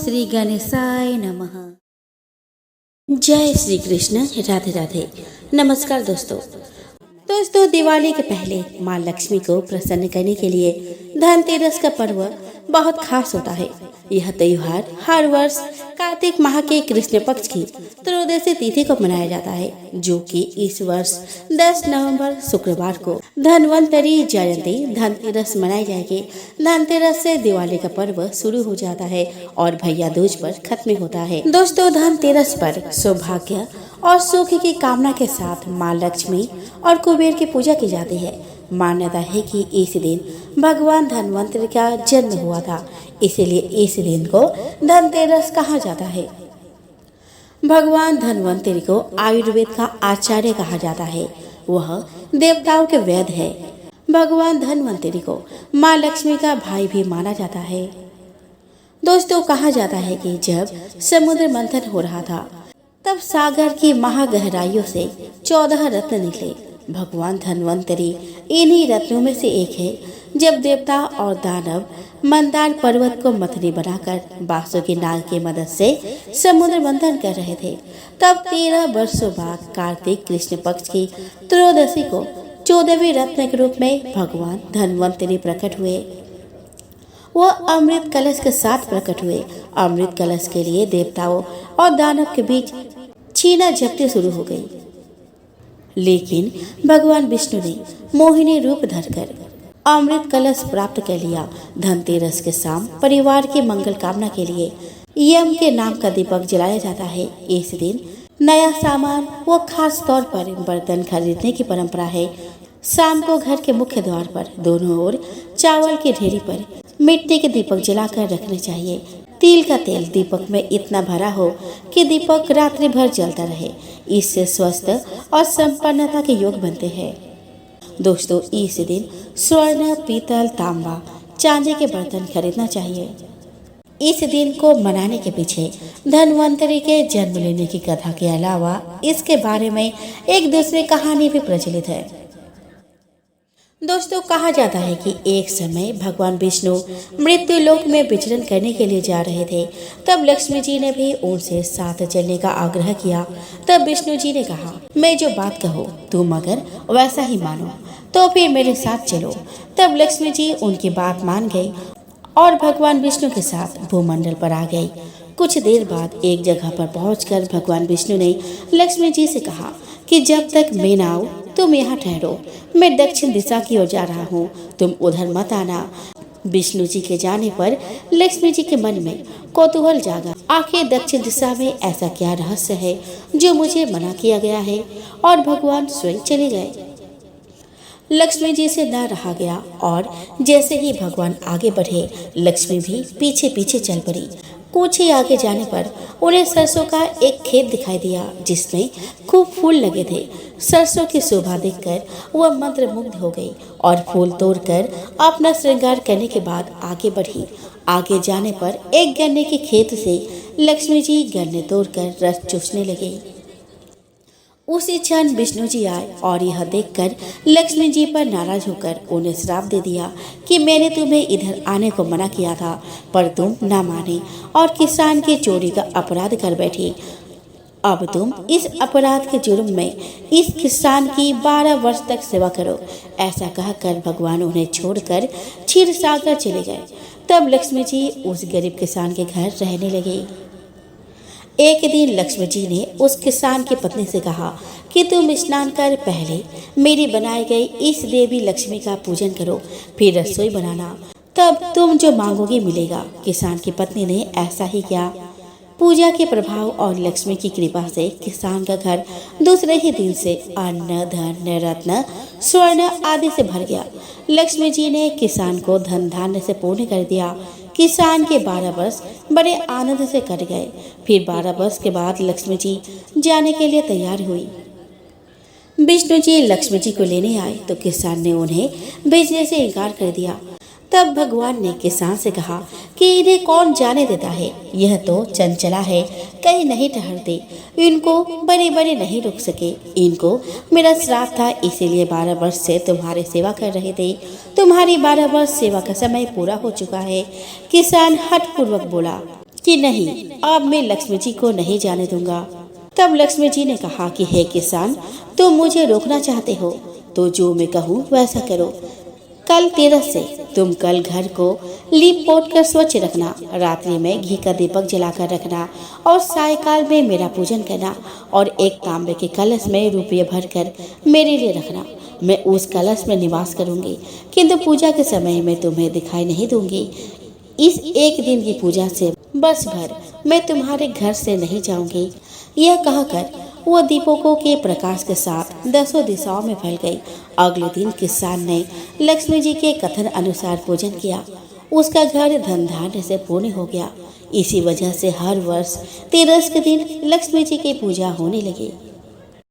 श्री गणेशाय नमः। जय श्री कृष्ण। राधे राधे। नमस्कार दोस्तों दिवाली के पहले माँ लक्ष्मी को प्रसन्न करने के लिए धनतेरस का पर्व बहुत खास होता है। यह त्योहार हर वर्ष कार्तिक माह के कृष्ण पक्ष की त्रयोदशी तिथि को मनाया जाता है, जो कि इस वर्ष 10 नवंबर शुक्रवार को धन्वंतरी जयंती धनतेरस मनाई जाएगी। धनतेरस से दिवाली का पर्व शुरू हो जाता है और भैया दूज पर खत्म होता है। दोस्तों, धनतेरस पर सौभाग्य और सुख की कामना के साथ माँ लक्ष्मी और कुबेर की पूजा की जाती है। मान्यता है कि इस दिन भगवान धन्वंतरि का जन्म हुआ था, इसीलिए इस दिन को धनतेरस कहा जाता है। भगवान धन्वंतरि को आयुर्वेद का आचार्य कहा जाता है। वह देवताओं के वैद्य है। भगवान धन्वंतरि को माँ लक्ष्मी का भाई भी माना जाता है। दोस्तों, कहा जाता है कि जब समुद्र मंथन हो रहा था, तब सागर की महागहराइयों से 14 रत्न निकले। भगवान धन्वंतरि इन्हीं रत्नों में से एक है। जब देवता और दानव मंदार पर्वत को मथनी बनाकर बांसुरी नाग की मदद से समुद्र मंथन कर रहे थे, तब 13 वर्षों बाद कार्तिक कृष्ण पक्ष की त्रयोदशी को 14वें रत्न के रूप में भगवान धन्वंतरि प्रकट हुए। वह अमृत कलश के साथ प्रकट हुए। अमृत कलश के लिए देवताओं और दानव के बीच छीना झपटी शुरू हो गई, लेकिन भगवान विष्णु ने मोहिनी रूप धरकर अमृत कलश प्राप्त कर लिया। धनतेरस के शाम परिवार की मंगल कामना के लिए यम के नाम का दीपक जलाया जाता है। इस दिन नया सामान व खास तौर पर बर्तन खरीदने की परंपरा है। शाम को घर के मुख्य द्वार पर दोनों ओर चावल की ढेरी पर मिट्टी के दीपक जलाकर रखने चाहिए। तिल का तेल दीपक में इतना भरा हो कि दीपक रात्रि भर जलता रहे। इससे स्वस्थ और संपन्नता के योग बनते हैं। दोस्तों, इस दिन स्वर्ण, पीतल, तांबा, चांदी के बर्तन खरीदना चाहिए। इस दिन को मनाने के पीछे धन्वंतरि के जन्म लेने की कथा के अलावा इसके बारे में एक दूसरी कहानी भी प्रचलित है। दोस्तों, कहा जाता है कि एक समय भगवान विष्णु मृत्यु लोक में विचरण करने के लिए जा रहे थे। तब लक्ष्मी जी ने भी उनसे साथ चलने का आग्रह किया। तब विष्णु जी ने कहा, मैं जो बात कहूँ तुम अगर वैसा ही मानो तो फिर मेरे साथ चलो। तब लक्ष्मी जी उनकी बात मान गई और भगवान विष्णु के साथ भूमंडल पर आ गई। कुछ देर बाद एक जगह पर पहुंचकर भगवान विष्णु ने लक्ष्मी जी से कहा कि जब तक मैं न आऊं तुम यहाँ ठहरो। मैं दक्षिण दिशा की ओर जा रहा हूँ, तुम उधर मत आना। विष्णु जी के जाने पर लक्ष्मी जी के मन में कौतूहल जागा। आखिर दक्षिण दिशा में ऐसा क्या रहस्य है जो मुझे मना किया गया है, और भगवान स्वयं चले गए। लक्ष्मी जी से न रहा गया और जैसे ही भगवान आगे बढ़े, लक्ष्मी भी पीछे पीछे चल पड़ी। कुछ ही आगे जाने पर उन्हें सरसों का एक खेत दिखाई दिया, जिसमें खूब फूल लगे थे। सरसों की शोभा देखकर वह मंत्रमुग्ध हो गई और फूल तोड़कर अपना श्रृंगार करने के बाद आगे बढ़ी। आगे जाने पर एक गन्ने के खेत से लक्ष्मी जी गन्ने तोड़कर रस चूसने लगे। उसी क्षण विष्णु जी आए और यह देखकर लक्ष्मी जी पर नाराज होकर उन्हें श्राप दे दिया कि मैंने तुम्हें इधर आने को मना किया था, पर तुम ना माने और किसान की चोरी का अपराध कर बैठी। अब तुम इस अपराध के जुर्म में इस किसान की 12 वर्ष तक सेवा करो। ऐसा कहकर भगवान उन्हें छोड़कर क्षीर सागर चले गए। तब लक्ष्मी जी उस गरीब किसान के घर रहने लगे। एक दिन लक्ष्मी जी ने उस किसान की पत्नी से कहा कि तुम स्नान कर पहले मेरी बनाई गई इस देवी लक्ष्मी का पूजन करो, फिर रसोई बनाना, तब तुम जो मांगोगी मिलेगा। किसान की पत्नी ने ऐसा ही किया। पूजा के प्रभाव और लक्ष्मी की कृपा से किसान का घर दूसरे ही दिन से अन्न, धन, रत्न, स्वर्ण आदि से भर गया। लक्ष्मी जी ने किसान को धन धान्य से पूर्ण कर दिया। किसान के 12 वर्ष बड़े आनंद से कट गए। फिर 12 वर्ष के बाद लक्ष्मी जी जाने के लिए तैयार हुई। विष्णु जी लक्ष्मी जी को लेने आए तो किसान ने उन्हें भेजने से इनकार कर दिया। तब भगवान ने किसान से कहा कि इन्हें कौन जाने देता है, यह तो चंचला है, कहीं नहीं ठहरते, इनको बड़े बड़े नहीं रुक सके। इनको मेरा श्राप था, इसीलिए 12 वर्ष से तुम्हारी सेवा कर रहे थे। तुम्हारी 12 वर्ष सेवा का समय पूरा हो चुका है। किसान हठपूर्वक बोला कि नहीं, अब मैं लक्ष्मी जी को नहीं जाने दूंगा। तब लक्ष्मी जी ने कहा कि हे किसान, तुम मुझे रोकना चाहते हो तो जो मैं कहूँ वैसा करो। कल तेरस से तुम कल घर को लीप पोत कर स्वच्छ रखना, रात्रि में घी का दीपक जलाकर रखना और सायकाल में मेरा पूजन करना और एक तांबे के कलश में रुपये भरकर मेरे लिए रखना। मैं उस कलश में निवास करूंगी, किंतु पूजा के समय में तुम्हें दिखाई नहीं दूंगी। इस एक दिन की पूजा से बस भर मैं तुम्हारे घर से नहीं जाऊंगी। यह कहकर वो दीपकों के प्रकाश के साथ 10 दिशाओं में फैल गई। अगले दिन किसान ने लक्ष्मी जी के कथन अनुसार पूजन किया। उसका घर धन धान्य से पूर्ण हो गया। इसी वजह से हर वर्ष तेरस के दिन लक्ष्मी जी की पूजा होने लगी।